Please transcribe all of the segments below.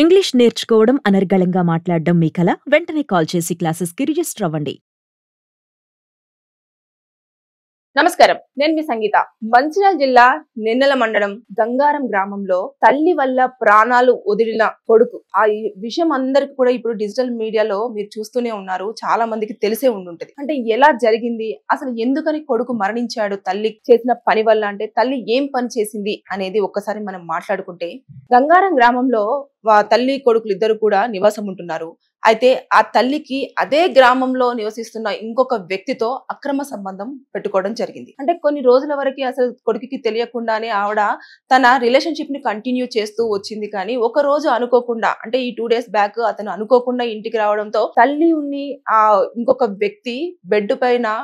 English నేర్చుకోవడం అనర్గళంగా మాట్లాడడం మీ కల? వెంటనే కాల్ చేసి క్లాసెస్‌కి రిజిస్టర్ అవ్వండి. నమస్కారం, నేను మీ సంగీత. మంచిర్యాల జిల్లా నిన్నెల మండలం గంగారం గ్రామంలో తల్లి వల్ల ప్రాణాలు వదిలిన కొడుకు. ఆ విషయం అందరికి కూడా ఇప్పుడు డిజిటల్ మీడియాలో మీరు చూస్తూనే ఉన్నారు. చాలా మందికి తెలిసే ఉండుంటది. అంటే ఎలా జరిగింది, అసలు ఎందుకని కొడుకు మరణించాడు తల్లి చేసిన పని వల్ల, అంటే తల్లి ఏం పని చేసింది అనేది ఒక్కసారి మనం మాట్లాడుకుంటే, గంగారం గ్రామంలో తల్లి కొడుకులు ఇద్దరు కూడా నివాసం ఉంటున్నారు. అయితే ఆ తల్లికి అదే గ్రామంలో నివసిస్తున్న ఇంకొక వ్యక్తితో అక్రమ సంబంధం పెట్టుకోవడం జరిగింది. అంటే కొన్ని రోజుల వరకు అసలు కొడుకుకి తెలియకుండానే ఆవిడ తన రిలేషన్షిప్ ని కంటిన్యూ చేస్తూ వచ్చింది. కానీ ఒక రోజు అనుకోకుండా, అంటే ఈ 2 days బ్యాక్ అతను అనుకోకుండా ఇంటికి రావడంతో తల్లి ఉన్ని ఆ ఇంకొక వ్యక్తి బెడ్ పైన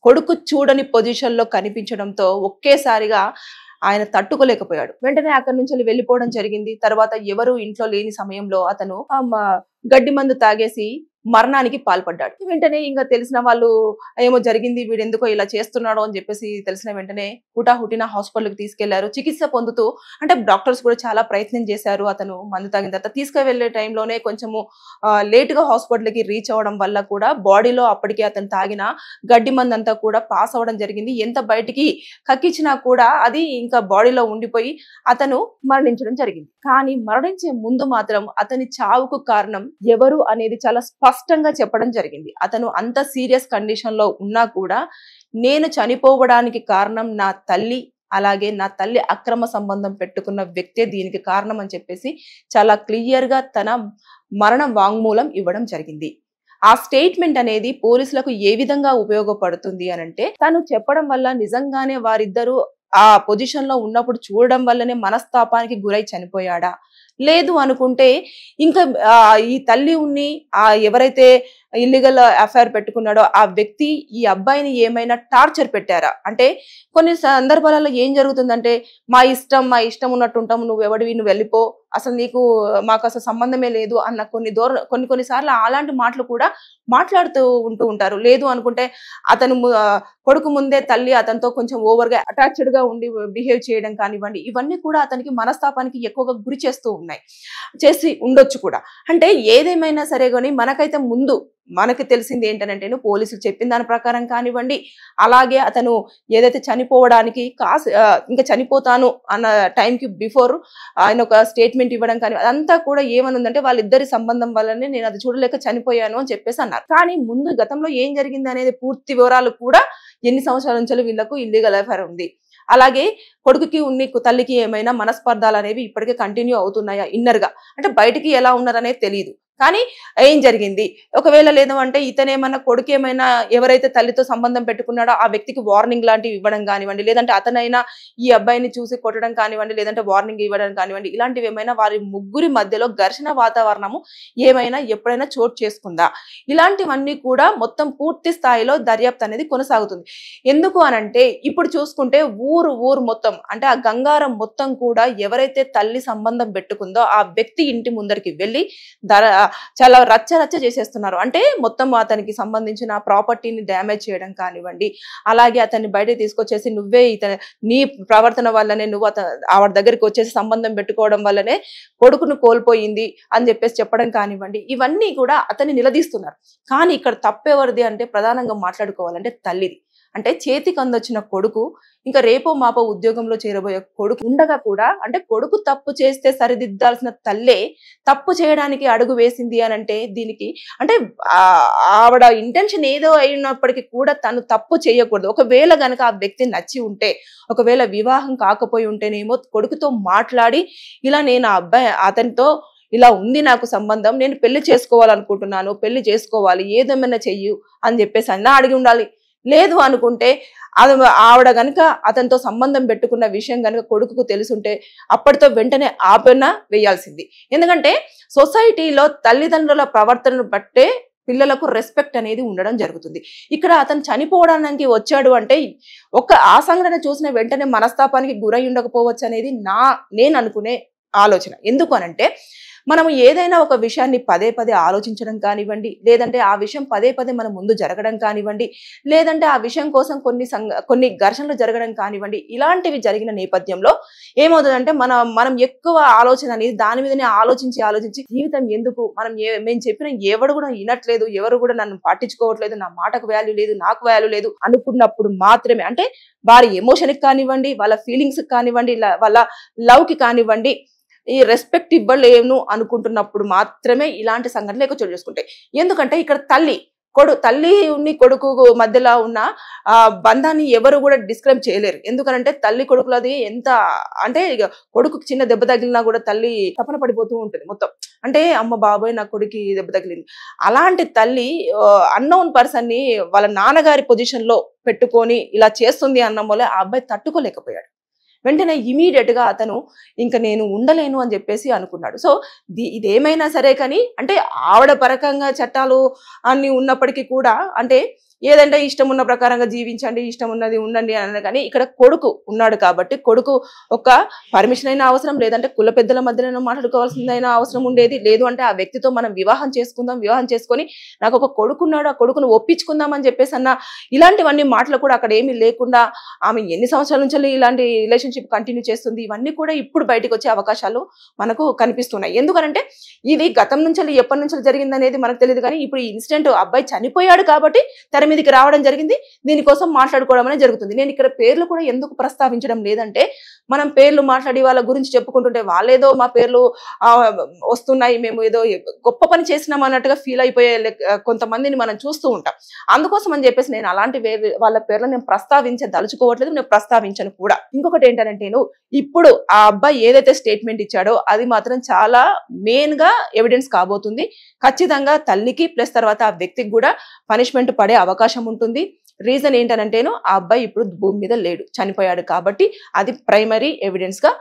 కొడుకు చూడని పొజిషన్ లో కనిపించడంతో ఒకేసారిగా ఆయన తట్టుకోలేకపోయాడు. వెంటనే అక్కడి నుంచి వెళ్ళిపోవడం జరిగింది. తర్వాత ఎవరు ఇంట్లో లేని సమయంలో అతను గడ్డి మందు తాగేసి మరణానికి పాల్పడ్డాడు. వెంటనే ఇంకా తెలిసిన వాళ్ళు ఏమో జరిగింది, వీడెందుకో ఇలా చేస్తున్నాడు అని చెప్పేసి తెలిసిన వెంటనే హుటాహుటిన హాస్పిటల్కి తీసుకెళ్లారు. చికిత్స పొందుతూ, అంటే డాక్టర్స్ కూడా చాలా ప్రయత్నం చేశారు. అతను మందు తాగిన తర్వాత తీసుకువెళ్లే టైంలోనే కొంచెము లేట్ గా హాస్పిటల్కి రీచ్ అవ్వడం వల్ల కూడా బాడీలో అప్పటికే అతను తాగిన గడ్డి మందు అంతా కూడా పాస్ అవ్వడం జరిగింది. ఎంత బయటికి కక్కించినా కూడా అది ఇంకా బాడీలో ఉండిపోయి అతను మరణించడం జరిగింది. కానీ మరణించే ముందు మాత్రం అతని చావుకు కారణం ఎవరు అనేది చాలా స్పష్టంగా చెప్పడం జరిగింది. అతను అంత సీరియస్ కండిషన్ లో ఉన్నా కూడా, నేను చనిపోవడానికి కారణం నా తల్లి, అలాగే నా తల్లి అక్రమ సంబంధం పెట్టుకున్న వ్యక్తే దీనికి కారణం అని చెప్పేసి చాలా క్లియర్ గా తన మరణ వాంగ్మూలం ఇవ్వడం జరిగింది. ఆ స్టేట్మెంట్ అనేది పోలీసులకు ఏ విధంగా ఉపయోగపడుతుంది అనంటే, తను చెప్పడం వల్ల నిజంగానే వారిద్దరూ ఆ పొజిషన్ లో ఉన్నప్పుడు చూడడం వల్లనే మనస్తాపానికి గురై చనిపోయాడా, లేదు అనుకుంటే ఇంకా ఈ తల్లి ఉన్ని ఎవరైతే ఇల్లీగల్ అఫైర్ పెట్టుకున్నాడో ఆ వ్యక్తి ఈ అబ్బాయిని ఏమైనా టార్చర్ పెట్టారా. అంటే కొన్ని సందర్భాలలో ఏం జరుగుతుందంటే, మా ఇష్టం ఉన్నట్టు ఉంటాము, నువ్వు ఎవడివి, నువ్వు వెళ్ళిపో, అసలు నీకు మాకు అసలు సంబంధమే లేదు అన్న కొన్ని సార్లు అలాంటి మాటలు కూడా మాట్లాడుతూ ఉంటారు. లేదు అనుకుంటే అతను కొడుకు ముందే తల్లి అతనితో కొంచెం ఓవర్ గా అటాచ్డ్ గా ఉండి బిహేవ్ చేయడం కానివ్వండి, ఇవన్నీ కూడా అతనికి మనస్తాపానికి ఎక్కువగా గురి చేసి ఉండొచ్చు కూడా. అంటే ఏదేమైనా సరే కానీ మనకైతే ముందు మనకి తెలిసింది ఏంటంటే, పోలీసులు చెప్పిన దాని ప్రకారం కానివ్వండి, అలాగే అతను ఏదైతే చనిపోవడానికి ఇంకా చనిపోతాను అన్న టైంకి బిఫోర్ ఆయన ఒక స్టేట్మెంట్ ఇవ్వడం కానీ, అదంతా కూడా ఏమనుందంటే వాళ్ళిద్దరి సంబంధం వల్లనే నేను అది చూడలేక చనిపోయాను అని చెప్పేసి అన్నారు. కానీ ముందు గతంలో ఏం జరిగింది అనేది పూర్తి వివరాలు కూడా ఎన్ని సంవత్సరాల నుంచి వీళ్ళకు ఇల్లీగల్ అఫైర్ ఉంది, అలాగే కొడుకుకి తల్లికి ఏమైనా మనస్పర్ధాలు అనేవి ఇప్పటికే కంటిన్యూ అవుతున్నాయా ఇన్నర్ గా, అంటే బయటికి ఎలా ఉన్నారనేది తెలియదు. కానీ ఏం జరిగింది, ఒకవేళ లేదు అంటే ఇతనేమన్నా కొడుకు ఏమైనా ఎవరైతే తల్లితో సంబంధం పెట్టుకున్నాడో ఆ వ్యక్తికి వార్నింగ్ లాంటివి ఇవ్వడం కానివ్వండి, లేదంటే అతనైనా ఈ అబ్బాయిని చూసి కొట్టడం కానివ్వండి, లేదంటే వార్నింగ్ ఇవ్వడం కానివ్వండి, ఇలాంటివి ఏమైనా వారి ముగ్గురి మధ్యలో ఘర్షణ వాతావరణము ఏమైనా ఎప్పుడైనా చోటు చేసుకుందా, ఇలాంటివన్నీ కూడా మొత్తం పూర్తి స్థాయిలో దర్యాప్తు అనేది కొనసాగుతుంది. ఎందుకు అనంటే, ఇప్పుడు చూసుకుంటే ఊరు మొత్తం, అంటే ఆ గంగారం మొత్తం కూడా ఎవరైతే తల్లి సంబంధం పెట్టుకుందో ఆ వ్యక్తి ఇంటి ముందరికి వెళ్ళి చాలా రచ్చ చేసేస్తున్నారు. అంటే మొత్తం అతనికి సంబంధించిన ప్రాపర్టీని డ్యామేజ్ చేయడం కానివ్వండి, అలాగే అతన్ని బయటకు తీసుకొచ్చేసి నువ్వే నీ ప్రవర్తన వల్లనే నువ్వు ఆవిడ దగ్గరికి వచ్చేసి సంబంధం పెట్టుకోవడం వల్లనే కొడుకును కోల్పోయింది అని చెప్పేసి చెప్పడం కానివ్వండి, ఇవన్నీ కూడా అతన్ని నిలదీస్తున్నారు. కానీ ఇక్కడ తప్పెవరిది అంటే, ప్రధానంగా మాట్లాడుకోవాలంటే తల్లిది. అంటే చేతికి అందొచ్చిన కొడుకు, ఇంకా రేపో మాపో ఉద్యోగంలో చేరబోయే కొడుకు ఉండగా కూడా, అంటే కొడుకు తప్పు చేస్తే సరిదిద్దాల్సిన తల్లే తప్పు చేయడానికి అడుగు వేసింది అని అంటే, దీనికి అంటే ఆవిడ ఇంటెన్షన్ ఏదో అయినప్పటికీ కూడా తను తప్పు చేయకూడదు. ఒకవేళ గనక ఆ వ్యక్తి నచ్చి ఉంటే, ఒకవేళ వివాహం కాకపోయి ఉంటేనేమో కొడుకుతో మాట్లాడి, ఇలా నేను అతనితో ఇలా ఉంది నాకు సంబంధం, నేను పెళ్లి చేసుకోవాలనుకుంటున్నాను, పెళ్లి చేసుకోవాలి, ఏదేమైనా చెయ్యు అని చెప్పేసి అన్నా అడిగి ఉండాలి. లేదు అనుకుంటే ఆవిడ గనుక అతనితో సంబంధం పెట్టుకున్న విషయం గనుక కొడుకుకు తెలుసుంటే అప్పటితో వెంటనే ఆపన వేయాల్సింది. ఎందుకంటే సొసైటీలో తల్లిదండ్రుల ప్రవర్తనను బట్టే పిల్లలకు రెస్పెక్ట్ అనేది ఉండడం జరుగుతుంది. ఇక్కడ అతను చనిపోవడానికి వచ్చాడు అంటే ఆ సంఘటన చూసిన వెంటనే మనస్తాపానికి గురై ఉండకపోవచ్చు అనేది నేను అనుకునే ఆలోచన. ఎందుకు అనంటే, మనము ఏదైనా ఒక విషయాన్ని పదే పదే ఆలోచించడం కానివ్వండి, లేదంటే ఆ విషయం పదే పదే మన ముందు జరగడం కానివ్వండి, లేదంటే ఆ విషయం కోసం కొన్ని ఘర్షణలు జరగడం కానివ్వండి, ఇలాంటివి జరిగిన నేపథ్యంలో ఏమవుతుందంటే మనం ఎక్కువ ఆలోచన అనేది దాని మీదనే ఆలోచించి జీవితం ఎందుకు, మేము చెప్పిన ఎవడు కూడా వినట్లేదు, ఎవరు కూడా నన్ను పట్టించుకోవట్లేదు, నా మాటకు వాల్యూ లేదు, నాకు వాల్యూ లేదు అనుకున్నప్పుడు మాత్రమే, అంటే వారి ఎమోషన్కి కానివ్వండి, వాళ్ళ ఫీలింగ్స్ కానివ్వండి, వాళ్ళ లవ్ కి కానివ్వండి, ఈ రెస్పెక్ట్ ఇవ్వలేను అనుకుంటున్నప్పుడు మాత్రమే ఇలాంటి సంఘటనలు ఎక్కువ చోటు చేసుకుంటాయి. ఎందుకంటే ఇక్కడ తల్లి కొడుకు మధ్యలో ఉన్న ఆ బంధాన్ని ఎవరు కూడా డిస్క్రైబ్ చేయలేరు. ఎందుకంటే తల్లి కొడుకులది ఎంత అంటే ఇక కొడుకు చిన్న దెబ్బ తగిలినా కూడా తల్లి తపన పడిపోతూ ఉంటుంది మొత్తం. అంటే అమ్మ బాబోయ్ నా కొడుకు దెబ్బ తగిలింది. అలాంటి తల్లి అన్నోన్ పర్సన్ ని వాళ్ళ నాన్నగారి పొజిషన్ లో పెట్టుకొని ఇలా చేస్తుంది అన్న వల్ల ఆ అబ్బాయి తట్టుకోలేకపోయాడు. వెంటనే ఇమీడియట్ గా అతను ఇంకా నేను ఉండలేను అని చెప్పేసి అనుకున్నాడు. సో ఇదేమైనా సరే కానీ అంటే ఆవిడ పరకంగా చట్టాలు అన్ని ఉన్నప్పటికీ కూడా అంటే ఏదంటే ఇష్టం ఉన్న ప్రకారంగా జీవించండి, ఇష్టం ఉన్నది ఉండండి అన్నది. కానీ ఇక్కడ కొడుకు ఉన్నాడు కాబట్టి కొడుకు ఒక పర్మిషన్ అయినా అవసరం, లేదంటే కుల పెద్దల మధ్యలో మాట్లాడుకోవాల్సిందైనా అవసరం ఉండేది. లేదు అంటే ఆ వ్యక్తితో మనం వివాహం చేసుకొని నాకు ఒక కొడుకున్నాడు, ఆ కొడుకును ఒప్పించుకుందాం అని చెప్పేసి అన్న ఇలాంటివన్నీ మాటలు కూడా అక్కడ ఏమీ లేకుండా ఆమె ఎన్ని సంవత్సరాల నుంచి ఇలాంటి రిలేషన్షిప్ కంటిన్యూ చేస్తుంది, ఇవన్నీ కూడా ఇప్పుడు బయటకు వచ్చే అవకాశాలు మనకు కనిపిస్తున్నాయి. ఎందుకంటే ఇది గతం నుంచి ఎప్పటి నుంచి జరిగింది అనేది మనకు తెలియదు. కానీ ఇప్పుడు ఈ ఇన్సిడెంట్ అబ్బాయి చనిపోయాడు కాబట్టి తెర మీదకి రావడం జరిగింది, దీనికోసం మాట్లాడుకోవడం అనేది జరుగుతుంది. నేను ఇక్కడ పేర్లు కూడా ఎందుకు ప్రస్తావించడం లేదంటే మనం పేర్లు మాట్లాడి వాళ్ళ గురించి చెప్పుకుంటుంటే వాళ్ళేదో మా పేర్లు వస్తున్నాయి, మేము ఏదో గొప్ప పని చేసినాం అన్నట్టుగా ఫీల్ అయిపోయే కొంతమందిని మనం చూస్తూ ఉంటాం. అందుకోసం అని చెప్పేసి నేను అలాంటి వాళ్ళ పేర్లు నేను ప్రస్తావించదలుచుకోవట్లేదు, నేను ప్రస్తావించను కూడా. ఇంకొకటి ఏంటంటే ఇప్పుడు ఆ అబ్బాయి ఏదైతే స్టేట్మెంట్ ఇచ్చాడో అది మాత్రం చాలా మెయిన్ గా ఎవిడెన్స్ కాబోతుంది. ఖచ్చితంగా తల్లికి ప్లస్ తర్వాత ఆ వ్యక్తికి కూడా పనిష్మెంట్ పడే అవకాశం ఉంటుంది. రీజన్ ఏంటనంటేను ఆ అబ్బాయి ఇప్పుడు భూమి మీద లేడు, చనిపోయాడు కాబట్టి అది ప్రైమరీ ఎవిడెన్స్ గా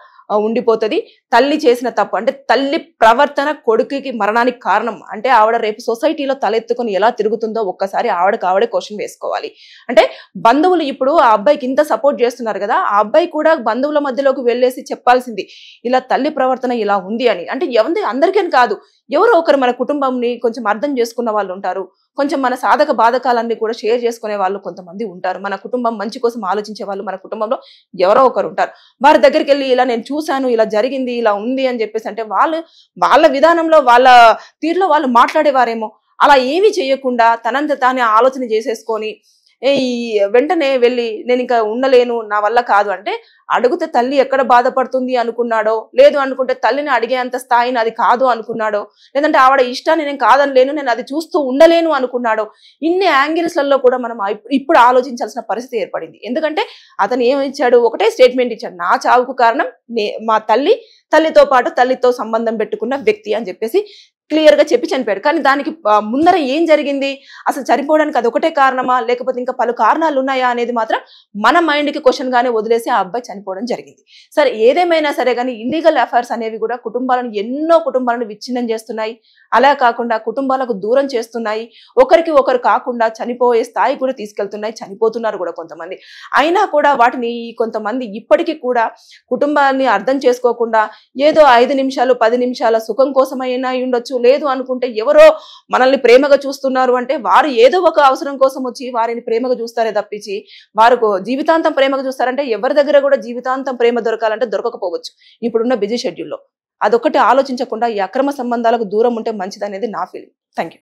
ఉండిపోతుంది. తల్లి చేసిన తప్పు అంటే తల్లి ప్రవర్తన కొడుకుకి మరణానికి కారణం అంటే ఆవిడ రేపు సొసైటీలో తలెత్తుకొని ఎలా తిరుగుతుందో ఒక్కసారి ఆవిడే క్వశ్చన్ వేసుకోవాలి. అంటే బంధువులు ఇప్పుడు ఆ అబ్బాయికి ఇంత సపోర్ట్ చేస్తున్నారు కదా, ఆ అబ్బాయి కూడా బంధువుల మధ్యలోకి వెళ్ళేసి చెప్పాల్సింది ఇలా తల్లి ప్రవర్తన ఇలా ఉంది అని. అంటే అందరికీ కాదు, ఎవరో ఒకరు మన కుటుంబంని కొంచెం అర్థం చేసుకున్న వాళ్ళు ఉంటారు, కొంచెం మన సాధక బాధకాలన్నీ కూడా షేర్ చేసుకునే వాళ్ళు కొంతమంది ఉంటారు, మన కుటుంబం మంచి కోసం ఆలోచించే వాళ్ళు మన కుటుంబంలో ఎవరో ఒకరు ఉంటారు. వారి దగ్గరికి వెళ్ళి ఇలా నేను చూశాను, ఇలా జరిగింది, ఇలా ఉంది అని చెప్పేసి అంటే వాళ్ళ విధానంలో వాళ్ళ తీరులో వాళ్ళు మాట్లాడేవారేమో. అలా ఏమీ చేయకుండా తనంత తానే ఆలోచన చేసేసుకొని ఈ వెంటనే వెళ్ళి నేను ఇంకా ఉండలేను, నా వల్ల కాదు అంటే అడిగితే తల్లి ఎక్కడ బాధపడుతుంది అనుకున్నాడో, లేదు అనుకుంటే తల్లిని అడిగే అంత స్థాయిని అది కాదు అనుకున్నాడో, లేదంటే ఆవిడ ఇష్టాన్ని నేను కాదనలేను, నేను అది చూస్తూ ఉండలేను అనుకున్నాడో, ఇన్ని యాంగిల్స్లలో కూడా మనం ఇప్పుడు ఆలోచించాల్సిన పరిస్థితి ఏర్పడింది. ఎందుకంటే అతను ఏమిచ్చాడు, ఒకటే స్టేట్మెంట్ ఇచ్చాడు, నా చావుకు కారణం మా తల్లితో పాటు తల్లితో సంబంధం పెట్టుకున్న వ్యక్తి అని చెప్పేసి క్లియర్ గా చెప్పి చనిపోయాడు. కానీ దానికి ముందర ఏం జరిగింది, అసలు చనిపోవడానికి అది ఒకటే కారణమా లేకపోతే ఇంకా పలు కారణాలు ఉన్నాయా అనేది మాత్రం మన మైండ్ కి క్వశ్చన్ గానే వదిలేసి ఆ అబ్బాయి చనిపోవడం జరిగింది. సరే ఏదేమైనా సరే కానీ ఇల్లీగల్ అఫైర్స్ అనేవి కూడా ఎన్నో కుటుంబాలను విచ్ఛిన్నం చేస్తున్నాయి. అలా కాకుండా కుటుంబాలకు దూరం చేస్తున్నాయి, ఒకరికి ఒకరు కాకుండా చనిపోయే స్థాయి కూడా తీసుకెళ్తున్నాయి, చనిపోతున్నారు కూడా కొంతమంది. అయినా కూడా వాటిని కొంతమంది ఇప్పటికీ కూడా కుటుంబాన్ని అర్థం చేసుకోకుండా ఏదో 5 నిమిషాలు 10 నిమిషాల సుఖం కోసమైనా ఉండొచ్చు, లేదు అనుకుంటే ఎవరో మనల్ని ప్రేమగా చూస్తున్నారు అంటే వారు ఏదో ఒక అవసరం కోసం వచ్చి వారిని ప్రేమగా చూస్తారే తప్పించి వారు జీవితాంతం ప్రేమగా చూస్తారంటే ఎవరి దగ్గర కూడా జీవితాంతం ప్రేమ దొరకాలంటే దొరకకపోవచ్చు ఇప్పుడున్న బిజీ షెడ్యూల్లో. అదొకటి ఆలోచించకుండా ఈ అక్రమ సంబంధాలకు దూరం ఉంటే మంచిదనేది నా ఫీలింగ్. Thank you.